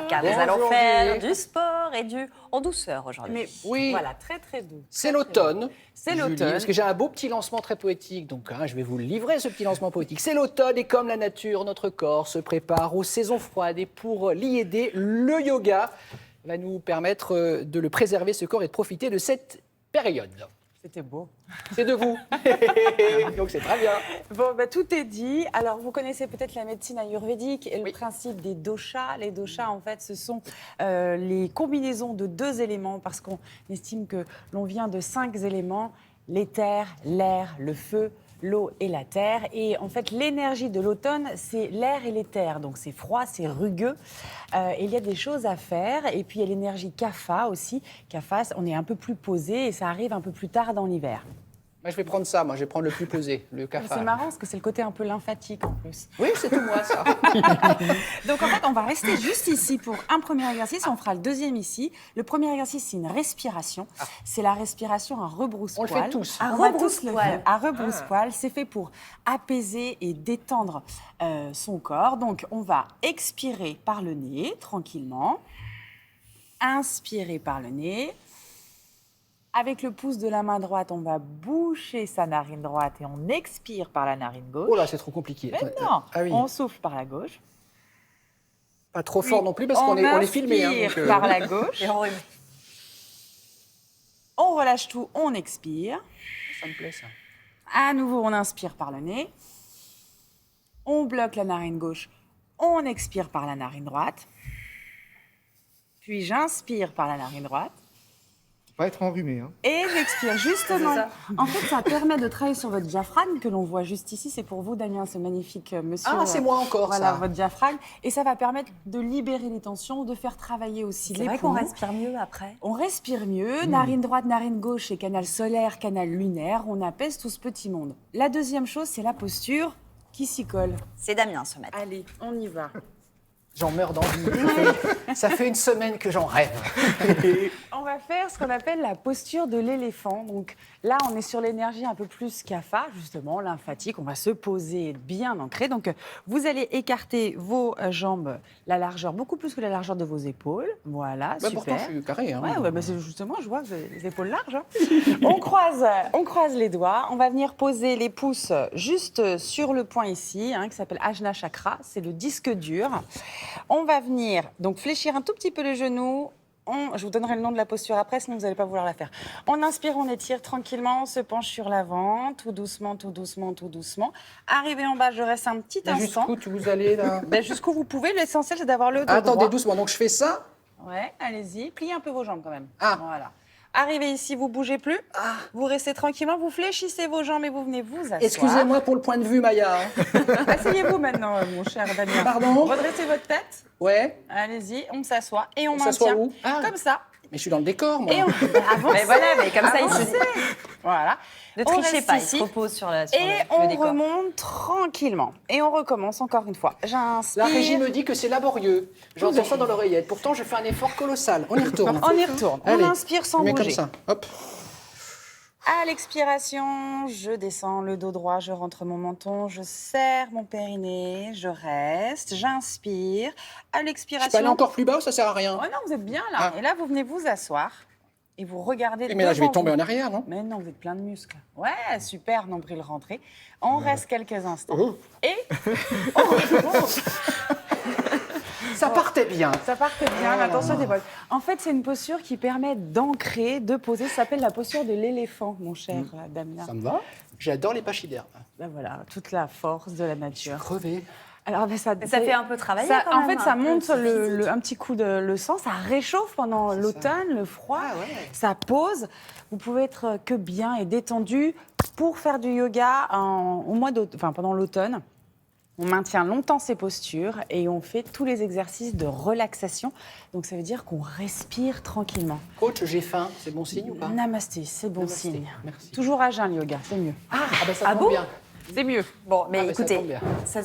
car nous allons Bonjour, faire Julie. du sport et du en douceur aujourd'hui. Mais Oui. voilà, très très doux. C'est l'automne. C'est Julie, l'automne. Parce que j'ai un beau petit lancement très poétique, donc je vais vous le livrer, ce petit lancement poétique. C'est l'automne et comme la nature, notre corps se prépare aux saisons froides. Et pour l'y aider, le yoga va nous permettre de le préserver, ce corps, et de profiter de cette période. C'était beau. C'est de vous. Donc c'est très bien. Bon, tout est dit. Alors, vous connaissez peut-être la médecine ayurvédique et le principe des doshas. Les doshas, en fait, ce sont les combinaisons de 2 éléments parce qu'on estime que l'on vient de 5 éléments, l'éther, l'air, le feu, l'eau et la terre. Et en fait, l'énergie de l'automne, c'est l'air et l'éther. Donc, c'est froid, c'est rugueux. Et il y a des choses à faire. Et puis, il y a l'énergie kapha aussi. Kapha, on est un peu plus posé et ça arrive un peu plus tard dans l'hiver. Moi, je vais prendre ça, je vais prendre le plus posé, le café. C'est marrant parce que c'est le côté un peu lymphatique en plus. Oui, c'est tout moi, ça. Donc en fait, on va rester juste ici pour un premier exercice. On fera le deuxième ici. Le premier exercice, c'est une respiration. C'est la respiration à rebrousse-poil. On le fait tous. À À rebrousse-poil. rebrousse-poil. À rebrousse-poil. C'est fait pour apaiser et détendre son corps. Donc on va expirer par le nez, tranquillement. Inspirer par le nez. Avec le pouce de la main droite, on va boucher sa narine droite et on expire par la narine gauche. Oh là, c'est trop compliqué. Maintenant, Ah oui. on souffle par la gauche. Pas trop fort non plus parce on qu'on est filmé. inspire par la gauche. Et on remet. On relâche tout, on expire. Ça me plaît, ça. À nouveau, on inspire par le nez. On bloque la narine gauche. On expire par la narine droite. Puis j'inspire par la narine droite. Pas être enrhumé. Hein. Et j'expire, justement. C'est ça. En fait, ça permet de travailler sur votre diaphragme, que l'on voit juste ici. C'est pour vous, Damien, ce magnifique monsieur. Ah, c'est moi encore, Voilà, ça. votre diaphragme. Et ça va permettre de libérer les tensions, de faire travailler aussi C'est les vrai qu'on poumons. respire mieux après. On respire mieux, narine droite, narine gauche et canal solaire, canal lunaire. On apaise tout ce petit monde. La deuxième chose, c'est la posture qui s'y colle. C'est Damien ce matin. Allez, on y va. J'en meurs d'envie. Ça fait une semaine que j'en rêve. On va faire ce qu'on appelle la posture de l'éléphant. Donc là, on est sur l'énergie un peu plus kapha, justement, lymphatique. On va se poser bien ancré. Donc vous allez écarter vos jambes, la largeur, beaucoup plus que la largeur de vos épaules. Voilà, Bah, super. pourtant, je suis carré. Hein. Ouais, bah, c'est justement, je vois que vous avez les épaules larges. Hein. on croise les doigts. On va venir poser les pouces juste sur le point ici, qui s'appelle Ajna Chakra. C'est le disque dur. On va venir donc fléchir un tout petit peu les genoux. Je vous donnerai le nom de la posture après, sinon vous n'allez pas vouloir la faire. On inspire, on étire tranquillement, on se penche sur l'avant, tout doucement, tout doucement, tout doucement. Arrivé en bas, je reste un petit instant. Jusqu'où vous allez là Jusqu'où vous pouvez. L'essentiel, c'est d'avoir le dos Attendez droit. doucement. Donc je fais ça. Ouais, allez-y. Pliez un peu vos jambes quand même. Ah. Voilà. Arrivé ici, vous bougez plus. Vous restez tranquillement, vous fléchissez vos jambes et vous venez vous asseoir. Excusez-moi pour le point de vue, Maya. Asseyez-vous maintenant, mon cher Damien. Pardon. Redressez votre tête. Ouais. Allez-y, on s'assoit et on s'assoit maintient où Ah. comme ça. Mais je suis dans le décor, moi. Et on avance. Mais voilà, mais comme ça, il se dit. Voilà. Ne On trichez reste pas, ici. il se repose sur Et le on décor. remonte tranquillement. Et on recommence encore une fois. J'inspire. La régie me dit que c'est laborieux. J'entends ça dans l'oreillette. Pourtant, je fais un effort colossal. On y retourne. On y retourne. Allez. On inspire sans Je mets bouger. comme ça. Hop. À l'expiration, je descends le dos droit, je rentre mon menton, je serre mon périnée, je reste, j'inspire. À Je peux l'expiration. aller encore plus bas ou ça sert à rien Oh non, vous êtes bien là. Ah. Et là, vous venez vous asseoir et vous regardez. Mais là, je vais devant tomber vous. en arrière, non Mais non, vous êtes plein de muscles. Ouais, super, nombril rentré. On reste quelques instants. Oh. Et on recommence. Ça partait bien. Ça part bien, attention des bols. En fait, c'est une posture qui permet d'ancrer, de poser. Ça s'appelle la posture de l'éléphant, mon cher Damien. Ça me va. J'adore les pachydermes. Ben voilà, toute la force de la Je suis nature. crevé. Alors, Mais ça fait un peu travailler ça, quand en même, fait, ça un peu monte physique. un petit coup de le sang, ça réchauffe pendant l'automne, le froid, Ah ouais. ça pose. Vous pouvez être que bien et détendu pour faire du yoga pendant l'automne. On maintient longtemps ces postures et on fait tous les exercices de relaxation. Donc ça veut dire qu'on respire tranquillement. Coach, j'ai faim. C'est bon signe ou pas Namasté, c'est bon Namasté, signe. merci. Toujours à jeun le yoga, c'est mieux. Ah, bah ça Ah tombe bon bien. C'est mieux. Bon, mais Ah, mais ça écoutez, tombe bien. ça